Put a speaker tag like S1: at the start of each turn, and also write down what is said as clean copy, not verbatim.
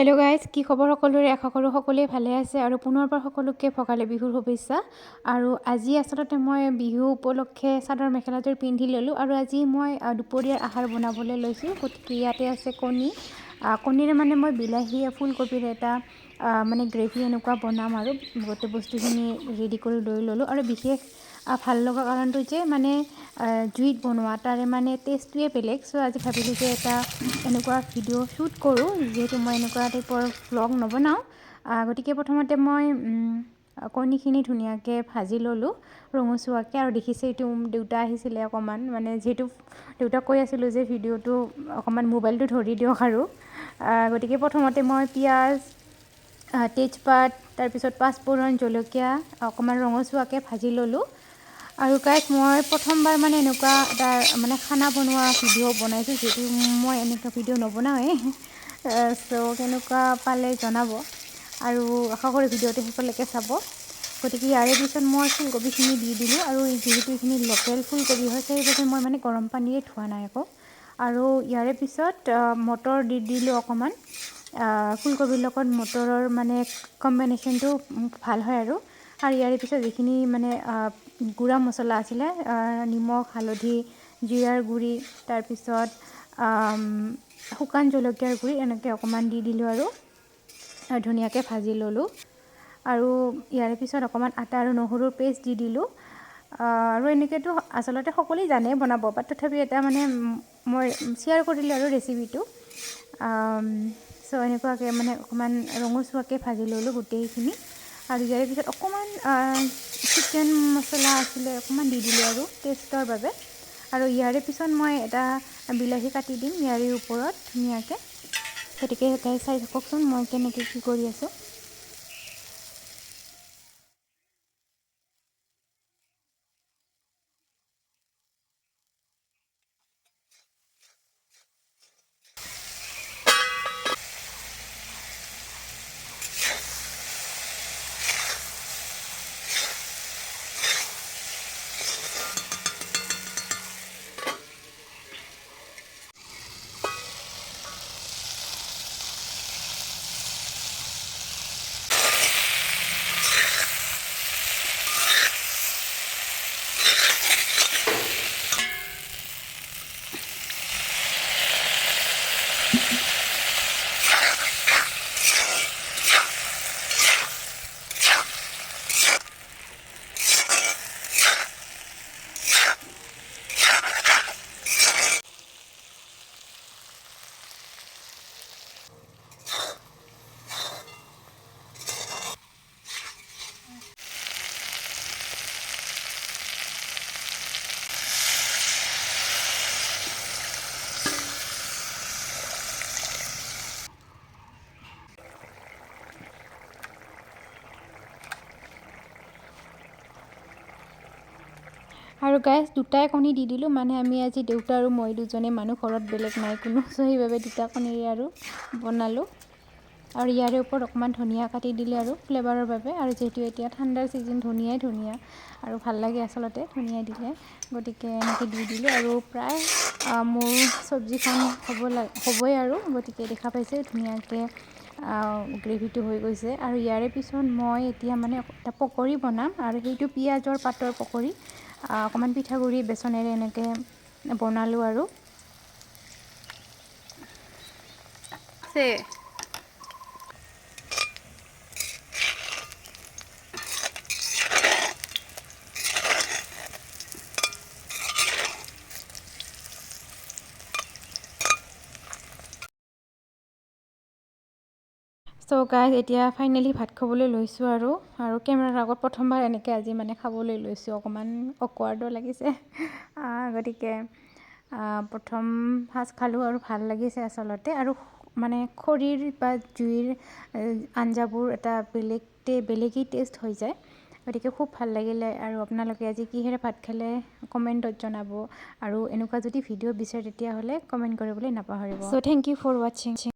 S1: Hello' guys, কি খবৰ সকলোৰে? আশা কৰোঁ সকলোৱে ভালে আছে আৰু পুনৰবাৰ সকলোকে ভোগালী বিহুৰ শুভেচ্ছা। আৰু আজি আচলতে মই বিহু উপলক্ষে চাদৰ মেখেলাযোৰ পিন্ধি ল'লোঁ আৰু আজি মই দুপৰীয়াৰ আহাৰ বনাবলৈ লৈছোঁ। গতিকে ইয়াতে আছে কণী। কণীৰে মানে মই বিলাহী ফুলকবিৰ এটা মানে গ্ৰেভি এনেকুৱা বনাম আৰু গোটেই বস্তুখিনি ৰেডি কৰি লৈ ল'লোঁ। আৰু বিশেষ ভাল লগা কাৰণটো যে মানে জুইত বনোৱা তাৰে মানে টেষ্টটোৱে বেলেগ। চ' আজি ভাবিলোঁ যে এটা এনেকুৱা ভিডিঅ' শ্বুট কৰোঁ, যিহেতু মই এনেকুৱা টাইপৰ ভ্লগ নবনাওঁ। গতিকে প্ৰথমতে মই কণীখিনি ধুনীয়াকৈ ভাজি ল'লোঁ ৰঙচুৱাকৈ। আৰু দেখিছে এইটো দেউতা আহিছিলে অকণমান, মানে যিহেতু দেউতাক কৈ আছিলোঁ যে ভিডিঅ'টো অকণমান মোবাইলটো ধৰি দিয়ক আৰু। গতিকে প্ৰথমতে মই পিঁয়াজ, তেজপাত, তাৰপিছত পাঁচফোৰণ, জলকীয়া অকণমান ৰঙচুৱাকৈ ভাজি ল'লোঁ। আৰু গাইজ, মই প্ৰথমবাৰ মানে এনেকুৱা এটা মানে খানা বনোৱা ভিডিঅ' বনাইছোঁ, যিহেতু মই এনেকুৱা ভিডিঅ' নবনাওঁৱেই। চ' কেনেকুৱা পালে জনাব আৰু আশা কৰোঁ ভিডিঅ'টো শেষলৈকে চাব। গতিকে ইয়াৰে পিছত মই ফুলকবিখিনি দি দিলোঁ। আৰু যিহেতু এইখিনি লোকেল ফুলকবি হয়, সেইবাবে মই মানে গৰম পানীৰে ধোৱা নাই আকৌ। আৰু ইয়াৰে পিছত মটৰ দি দিলোঁ অকণমান। ফুলকবিৰ লগত মটৰৰ মানে কম্বিনেশ্যনটো ভাল হয় আৰু। আৰু ইয়াৰে পিছত যিখিনি মানে গুড়া মছলা আছিলে, নিমখ, হালধি, জিৰাৰ গুড়ি, তাৰপিছত শুকান জলকীয়াৰ গুড়ি এনেকৈ অকণমান দি দিলোঁ আৰু ধুনীয়াকৈ ভাজি ল'লোঁ। আৰু ইয়াৰে পিছত অকণমান আদা আৰু নহৰুৰ পেষ্ট দি দিলোঁ। আৰু এনেকৈতো আচলতে সকলোৱে জানে বনাব, বাট তথাপি এটা মানে মই শ্বেয়াৰ কৰিলোঁ আৰু ৰেচিপিটো। চ' এনেকুৱাকৈ মানে অকণমান ৰঙচুৱাকৈ ভাজি ল'লোঁ গোটেইখিনি। আৰু ইয়াৰে পিছত অকণমান চিকেন মছলা আছিলে, অকণমান দি দিলোঁ আৰু টেষ্টৰ বাবে। আৰু ইয়াৰে পিছত মই এটা বিলাহী কাটি দিম ইয়াৰে ওপৰত ধুনীয়াকৈ। গতিকে গাইজ চাই থাককচোন মই কেনেকৈ কি কৰি আছোঁ। আৰু গাইজ, দুটাই কণী দি দিলোঁ, মানে আমি আজি দেউতা আৰু মই দুজনে মানুহ, ঘৰত বেলেগ নাই কোনো। চ' সেইবাবে দুটা কণীৰে আৰু বনালোঁ। আৰু ইয়াৰে ওপৰত অকণমান ধনিয়া কাটি দিলোঁ আৰু ফ্লেভাৰৰ বাবে। আৰু যিহেতু এতিয়া ঠাণ্ডাৰ ছিজন, ধনিয়াই ধনিয়া আৰু ভাল লাগে আচলতে ধনিয়া দিলে। গতিকে এনেকৈ দি দিলোঁ আৰু প্ৰায় মোৰ চব্জিখন হ'বই আৰু। গতিকে দেখা পাইছে ধুনীয়াকৈ গ্ৰেভিটো হৈ গৈছে। আৰু ইয়াৰে পিছত মই এতিয়া মানে এটা পকৰি বনাম, আৰু সেইটো পিঁয়াজৰ পাতৰ পকৰি। অকণমান পিঠাগুড়ি বেচনেৰে এনেকৈ বনালোঁ আৰু। চ' গাইজ, এতিয়া ফাইনেলি ভাত খাবলৈ লৈছোঁ আৰু কেমেৰাৰ আগত প্ৰথমবাৰ এনেকৈ আজি মানে খাবলৈ লৈছোঁ। অকণমান অকৱাৰ্ডো লাগিছে। গতিকে প্ৰথম সাজ খালোঁ আৰু ভাল লাগিছে আচলতে। আৰু মানে খৰিৰ বা জুইৰ আঞ্জাবোৰ এটা বেলেগেই টেষ্ট হৈ যায়। গতিকে খুব ভাল লাগিলে। আৰু আপোনালোকে আজি কিহেৰে ভাত খালে কমেণ্টত জনাব। আৰু এনেকুৱা যদি ভিডিঅ' বিচাৰে তেতিয়াহ'লে কমেণ্ট কৰিবলৈ নাপাহৰিব। চ' থেংক ইউ ফৰ ৱাচিং।